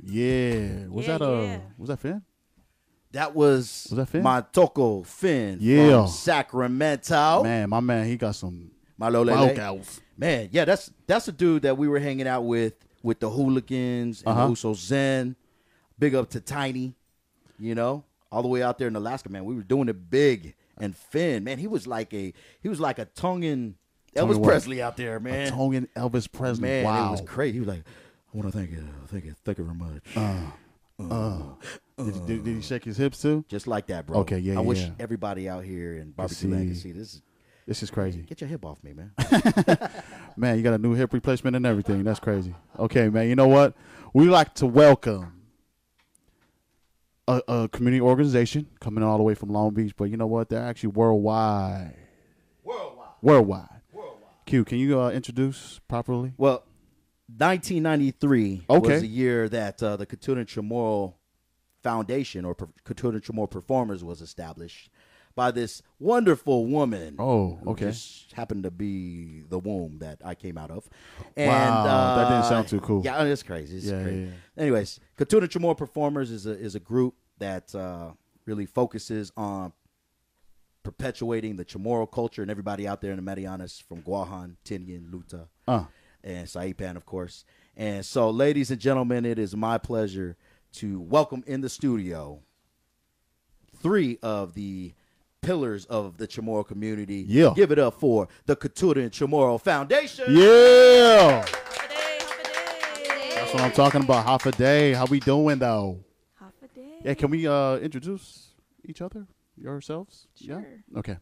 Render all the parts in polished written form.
Yeah. Was that Finn? That was that Finn? my Toko Finn Yeah. from Sacramento. Man, my man, he got some Malolele. vocals. Man, yeah, that's a dude that we were hanging out with the Hooligans and the Uso Zen. Big up to Tiny, all the way out there in Alaska, man. We were doing it big. And Finn, man, he was like a Tongan Elvis Presley out there, man. A Tongan Elvis Presley. Man, wow. it was crazy. He was like, I want to thank you very much. Did he shake his hips too? Just like that, bro. Okay, yeah, I wish everybody out here in Barbecue Land could see this. This is crazy. Get your hip off me, man. Man, you got a new hip replacement and everything. That's crazy. Okay, man, you know what? We like to welcome a community organization coming all the way from Long Beach, but you know what? They're actually worldwide. Worldwide. Q, can you introduce properly? Well, 1993 was the year that the KUTTURAN Chamorro Foundation or KUTTURAN Chamorro Performers was established by this wonderful woman. Oh, okay. Who just happened to be the womb that I came out of. And, wow, that didn't sound too cool. Yeah, it's crazy. It's crazy. Yeah. Anyways, KUTTURAN Chamorro Performers is a group that really focuses on perpetuating the Chamorro culture and everybody out there in the Marianas from Guahan, Tinian, Luta, and Saipan, of course. And so, ladies and gentlemen, it is my pleasure to welcome in the studio 3 of the pillars of the Chamorro community. Yeah. Give it up for the KUTTURAN Chamorro Foundation. Yeah. Half a day. That's what I'm talking about. Half a day. How we doing, though? Half a day. Yeah, can we introduce each other, yourselves? Sure. Yeah? Okay.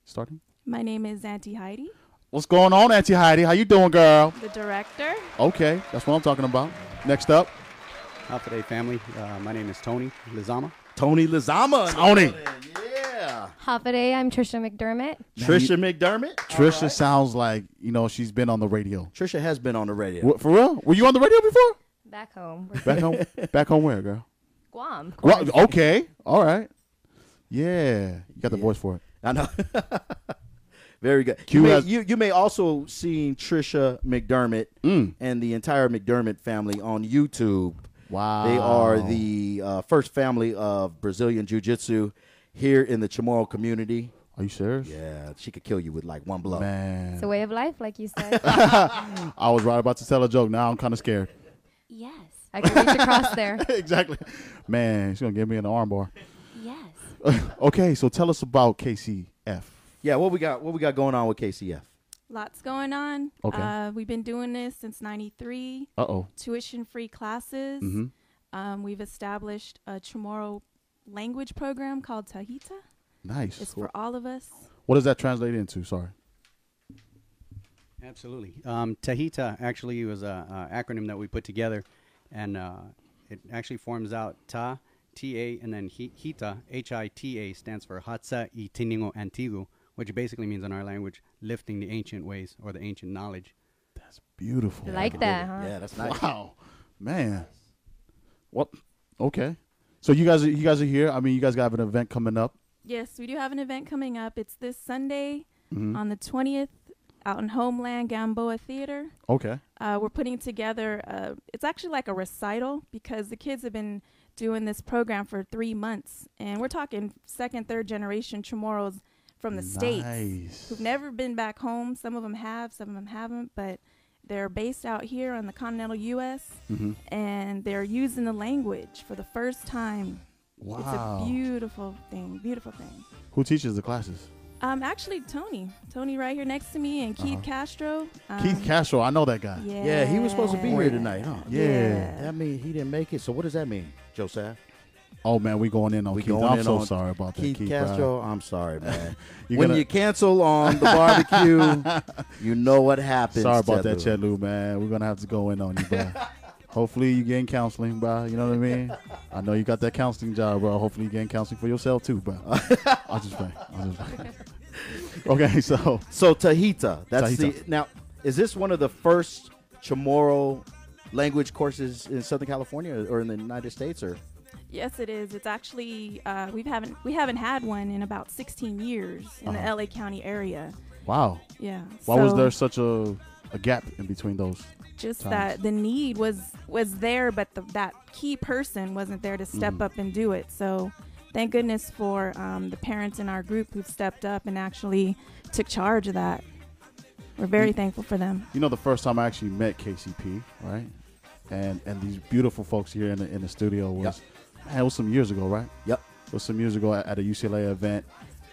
Starting. My name is Auntie Heidi, What's going on, Auntie Heidi? How you doing, girl? the director. Okay, that's what I'm talking about. Next up. Half a day family. My name is Tony Lizama. Tony Lizama. Tony. Yeah. Half a day, I'm Trisha McDermott. Trisha McDermott. Trisha sounds like, she's been on the radio. Trisha has been on the radio. What, for real? Were you on the radio before? Back home. Back home? Back home where, girl? Guam. Well, okay. All right. Yeah. You got the voice for it. I know. Very good. You may also see Trisha McDermott and the entire McDermott family on YouTube. Wow. They are the first family of Brazilian Jiu-Jitsu here in the Chamorro community. Are you serious? Yeah, she could kill you with like one blow. Man. It's a way of life, like you said. I was right about to tell a joke. Now I'm kind of scared. Yes. I can reach across there. Exactly. Man, she's going to give me an armbar. Yes. Okay, so tell us about KCF. Yeah, what we got going on with KCF? Lots going on. Okay. We've been doing this since 93. Uh-oh. Tuition-free classes. We've established a Chamorro language program called Tahita. Nice. It's for all of us. What does that translate into? Sorry. Absolutely. Tahita actually was an acronym that we put together, and it actually forms out Ta, T-A, and then Hita, H-I-T-A, stands for Hatsa y Tiningo Antiguo, which basically means in our language, lifting the ancient ways or the ancient knowledge. That's beautiful. Like that, huh? Yeah, that's nice. Wow. Man. What? Okay. So you guys are here. I mean, you guys got an event coming up. Yes, we do have an event coming up. It's this Sunday on the 20th out in Homeland Gamboa Theater. Okay. We're putting together, it's actually like a recital because the kids have been doing this program for 3 months. And we're talking second, third generation Chamorros from the States who've never been back home. Some of them have, some of them haven't, but they're based out here in the continental U.S. And they're using the language for the first time. Wow. It's a beautiful thing, beautiful thing. Who teaches the classes? Actually, Tony right here next to me, and Keith Castro. Keith Castro, I know that guy. Yeah, he was supposed to be here tonight, huh? Yeah. That means he didn't make it. So what does that mean, Joseph? Oh man, we going in on Keith. I'm so sorry about that, Keith Castro. I'm sorry, man. When you cancel on the barbecue, you know what happens. Sorry about that, Chedlu, man. We're gonna have to go in on you, bro. Hopefully you getting counseling, bro. You know what I mean? I know you got that counseling job, bro. Hopefully you getting counseling for yourself too, bro. I'll just play. Okay, so Tahita. That's Tahita. Now, is this one of the first Chamorro language courses in Southern California or in the United States, or? Yes, it is. It's actually we haven't had one in about 16 years in the LA County area. Wow. Yeah. Why was there such a a gap in between those. Just times. that the need was there, but that key person wasn't there to step up and do it. So thank goodness for the parents in our group who've stepped up and actually took charge of that. We're very thankful for them. You know, the first time I actually met KCP, right? And these beautiful folks here in the studio was, man, it was some years ago, right? Yep. It was some years ago at a UCLA event.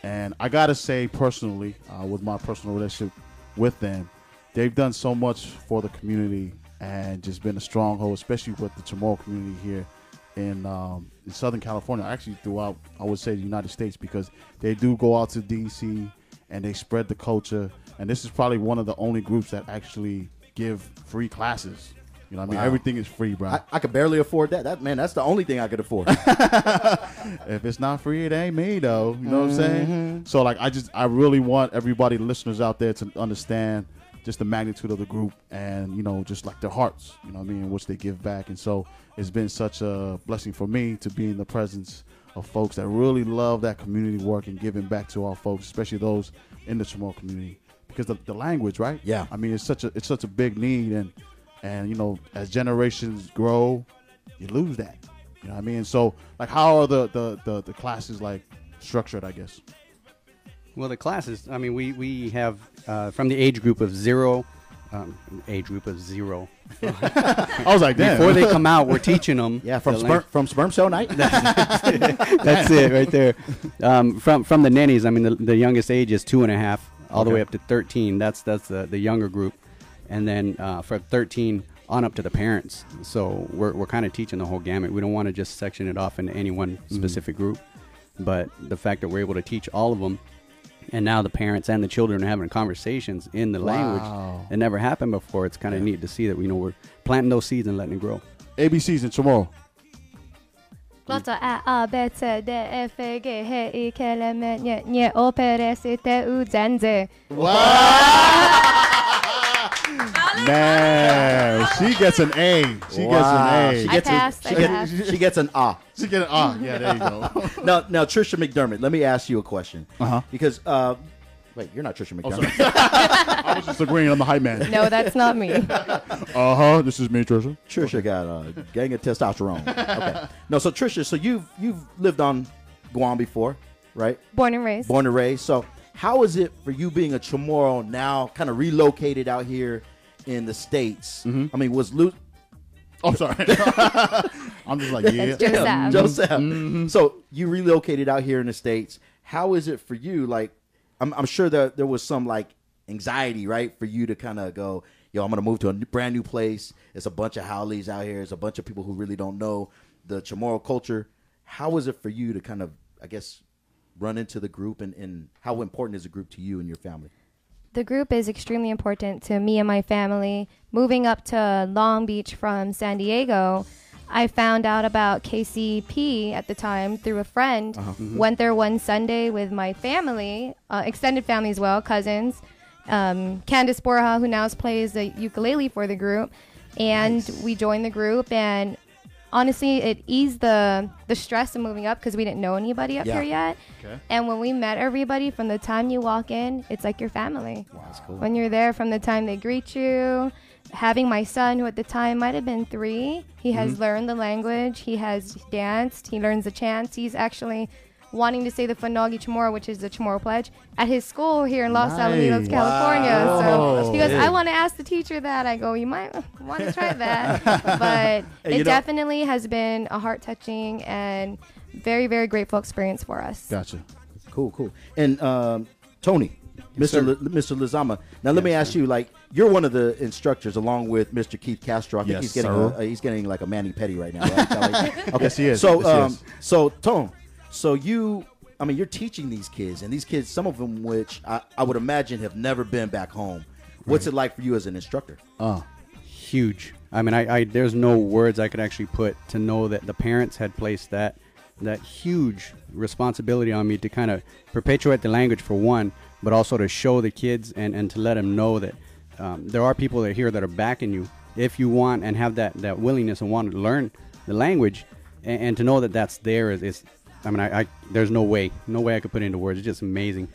And I got to say personally, with my personal relationship with them, they've done so much for the community and just been a stronghold, especially with the Chamorro community here in Southern California, actually throughout, I would say, the United States, because they do go out to D.C. and they spread the culture. And this is probably one of the only groups that actually give free classes. You know what I mean? Everything is free, bro. I could barely afford that. Man, that's the only thing I could afford. If it's not free, it ain't me, though. You know what I'm saying? So, like, I really want everybody, listeners out there, to understand just the magnitude of the group and, you know, just like their hearts, you know what I mean, in which they give back. And so it's been such a blessing for me to be in the presence of folks that really love that community work and giving back to our folks, especially those in the Chamorro community. Because the language, right? Yeah. I mean, it's such a big need, and you know, as generations grow, you lose that. You know what I mean? So, like, how are the classes like structured, I guess? Well, the classes, I mean, we have from the age group of zero. I was like, damn. Before they come out, we're teaching them. Yeah, from sperm cell night. That's it right there. From the nannies, I mean, the youngest age is 2.5, all the way up to 13. That's the younger group, and then from 13 on up to the parents. So we're kind of teaching the whole gamut. We don't want to just section it off into any one specific group, but the fact that we're able to teach all of them. And now the parents and the children are having conversations in the language that never happened before. It's kind of neat to see that we're planting those seeds and letting it grow. ABCs in Chamorro. Låter A, B, C, D, E, F, G, H, I, K, L, M, N, N, O, P, R, S, T, U, Z, Z. Man, she gets an A. She gets an A. I passed. She gets an A. She gets an A. Yeah, there you go. Now, Trisha McDermott, let me ask you a question. Because, wait, you're not Trisha McDermott. I was just agreeing on the hype man. No, that's not me. This is me, Trisha. Trisha got a gang of testosterone. Okay. No, so Trisha, so you've lived on Guam before, right? Born and raised. Born and raised. So how is it for you being a Chamorro now, kind of relocated out here in the States? I mean, was Luke... Oh, sorry. I'm just like, yeah. Joseph. So you relocated out here in the States. How is it for you? Like, I'm sure that there was some like anxiety, right, for you to kind of go, yo, I'm going to move to a brand new place. It's a bunch of haoles out here. It's a bunch of people who really don't know the Chamorro culture. How is it for you to kind of, I guess, run into the group, and how important is the group to you and your family? The group is extremely important to me and my family. Moving up to Long Beach from San Diego, I found out about KCP at the time through a friend. Went there one Sunday with my family, extended family as well, cousins. Candace Borja, who now plays the ukulele for the group. And we joined the group, and honestly, it eased the stress of moving up because we didn't know anybody up here yet. Okay. And when we met everybody, from the time you walk in, it's like your family. Wow, that's cool. When you're there, from the time they greet you, having my son, who at the time might have been 3, he has learned the language, he has danced, he learns the chants. He's actually wanting to say the Fundagi Chamorro, which is the Chamorro Pledge, at his school here in Los Alamitos, California. Wow. So he goes, I want to ask the teacher that. I go, you might want to try that. But it definitely has been a heart-touching and very, very grateful experience for us. Gotcha. Cool. And Tony, Mr. Lizama. Now let me ask you, like, you're one of the instructors along with Mr. Keith Castro. I think he's getting like a mani pedi right now, right? Okay. Yes, he is. So Tone, so you're teaching these kids, and these kids, some of them which I would imagine have never been back home. What's it like for you as an instructor? Huge. I mean, I there's no words I could actually put to know that the parents had placed that huge responsibility on me to kind of perpetuate the language, for one, but also to show the kids and to let them know that there are people that here that are backing you if you want and have that willingness and want to learn the language, and to know that that's there is I mean, I there's no way I could put it into words. It's just amazing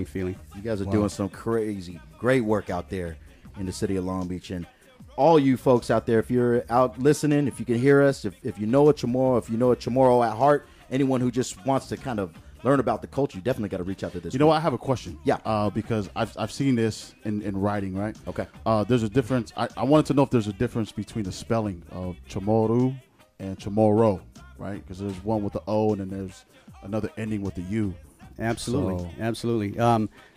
feeling. You guys are doing some crazy, great work out there in the city of Long Beach. And all you folks out there, if you're out listening, if you can hear us, if you know a Chamorro, if you know a Chamorro at heart, anyone who just wants to kind of learn about the culture, you definitely got to reach out to this. You know what? I have a question. Yeah. Because I've seen this in writing, right? Okay. There's a difference. I wanted to know if there's a difference between the spelling of Chamoru and Chamorro, right? Because there's one with the O and then there's another ending with the U. Absolutely, So- absolutely.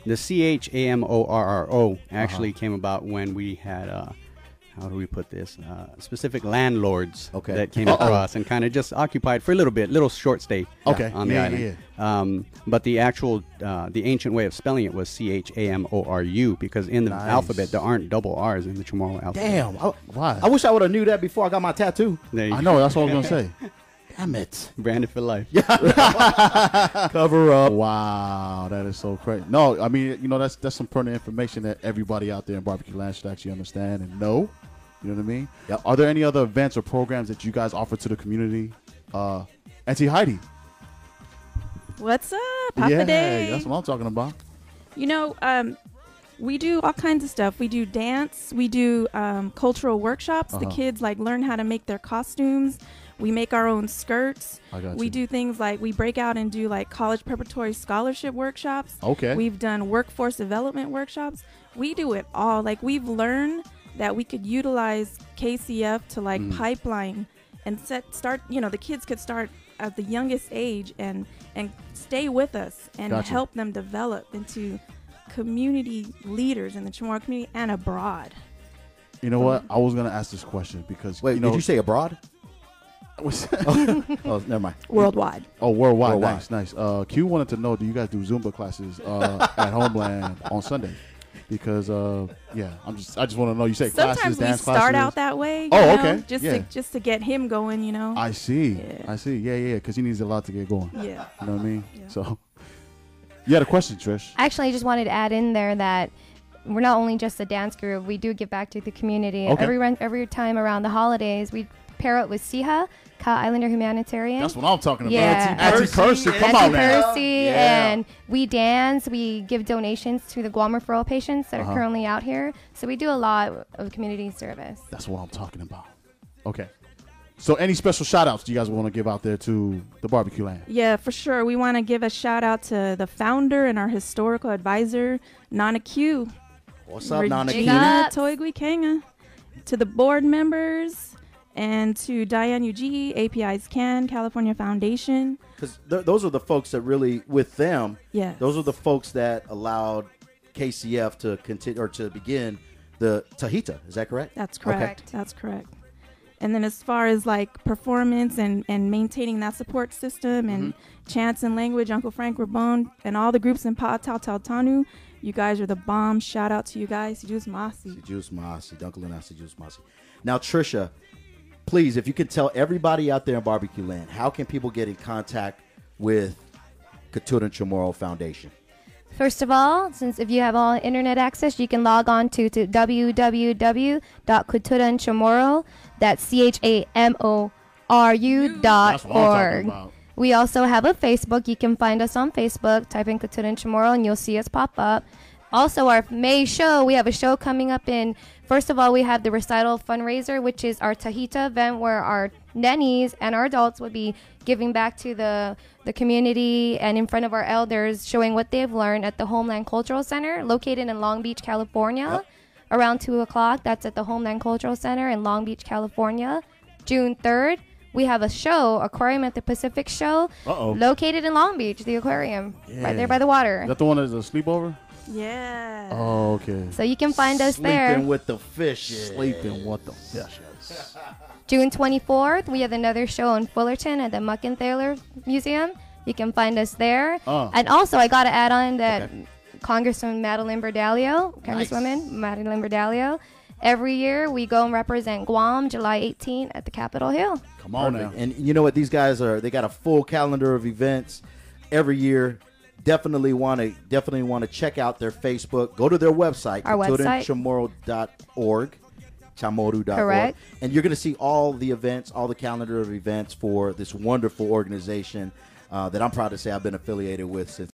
The CHAMORRO actually came about when we had, how do we put this? Specific landlords Okay. that came across and kind of just occupied for a little short stay Okay. on the Yeah, island. yeah. But the actual, the ancient way of spelling it was CHAMORU because in the Nice. alphabet there aren't double R's in the Chamorro alphabet. Damn. Why? I wish I would have knew that before I got my tattoo. There you I go. know. That's what I was gonna say. Damn it. Branded for life. Cover up. Wow, that is so crazy. No, I mean, you know, that's some pertinent information that everybody out there in barbecue land should actually understand and know. You know what I mean? Yep. Are there any other events or programs that you guys offer to the community? Auntie Heidi. What's up, Papa yeah, Day? that's what I'm talking about. You know, we do all kinds of stuff. We do dance. We do cultural workshops. The Uh-huh. kids like learn how to make their costumes. We make our own skirts. I got We you. do things like we break out and do like college preparatory scholarship workshops. Okay. We've done workforce development workshops. We do it all. Like we've learned that we could utilize KCF to like pipeline and start. You know, the kids could start at the youngest age and stay with us and Gotcha. help them develop into community leaders in the Chamorro community and abroad. You know what? I was gonna ask this question because Wait, you know, did you say abroad? Oh, never mind. Worldwide. Oh, worldwide. Worldwide. Nice. Q wanted to know, do you guys do Zumba classes at Homeland on Sunday? Because yeah, I just want to know. You say Sometimes classes, we dance start classes. out that way. You Oh, know, okay. Just Yeah. just to get him going, you know. I see. Yeah. I see. Yeah. Because he needs a lot to get going. Yeah. You know what I mean? Yeah. So, you had a question, Trish? Actually, I just wanted to add in there that we're not only just a dance group, we do give back to the community. Okay. Every time around the holidays, we pair up with SIHA, Ka Islander Humanitarian. That's what I'm talking about. Yeah. Auntie Percy, come on now. Percy, Yeah. and we dance. We give donations to the Guam referral patients that Uh-huh. are currently out here. So we do a lot of community service. That's what I'm talking about. Okay. So, any special shout outs do you guys want to give out there to the barbecue land? Yeah, for sure. We want to give a shout out to the founder and our historical advisor, Nana Q. What's up, Nana Big Q? up. Toigui Kanga. To the board members and to Diane UG, API's CAN, California Foundation. Because those are the folks that really, with them, Yeah. those are the folks that allowed KCF to continue or to begin the Tahita. Is that correct? That's Okay. correct. That's correct. And then as far as like performance and maintaining that support system and chants and language, Uncle Frank Rabon and all the groups in Pa'atautanu, you guys are the bomb. Shout out to you guys. Sijus Masi. Sijus Masi, Dunkelina Sijus Masi. Now, Trisha, please, if you could tell everybody out there in barbecue land, how can people get in contact with KUTTURAN Chamorro Foundation? First of all, since if you have all internet access, you can log on to www.KUTTURANChamorro. That's CHAMORU.org. That's what I'm talking about. We also have a Facebook. You can find us on Facebook. Type in KUTTURAN Chamorro and you'll see us pop up. Also, our May show, we have a show coming up in, first of all, we have the recital fundraiser, which is our Tahita event where our nannies and our adults will be giving back to the community and in front of our elders, showing what they've learned at the Homeland Cultural Center, located in Long Beach, California, around 2 o'clock. That's at the Homeland Cultural Center in Long Beach, California. June 3rd, we have a show, Aquarium at the Pacific show, located in Long Beach, the aquarium, right there by the water. Is that the one that's a sleepover? Yeah. Oh, okay. So you can find us there. Sleeping with the fishes. Sleeping what the fishes. June 24th, we have another show in Fullerton at the Muck and Thaler Museum. You can find us there. And also, I got to add on that Congresswoman Madeline Berdalio, every year we go and represent Guam July 18th at the Capitol Hill. Come on Perfect. now. And you know what? These guys they got a full calendar of events every year. Definitely want to check out their Facebook. Go to their website, Our website. KUTTURANChamorro.org. Chamoru.org. Correct. And you're going to see all the events, all the calendar of events for this wonderful organization that I'm proud to say I've been affiliated with since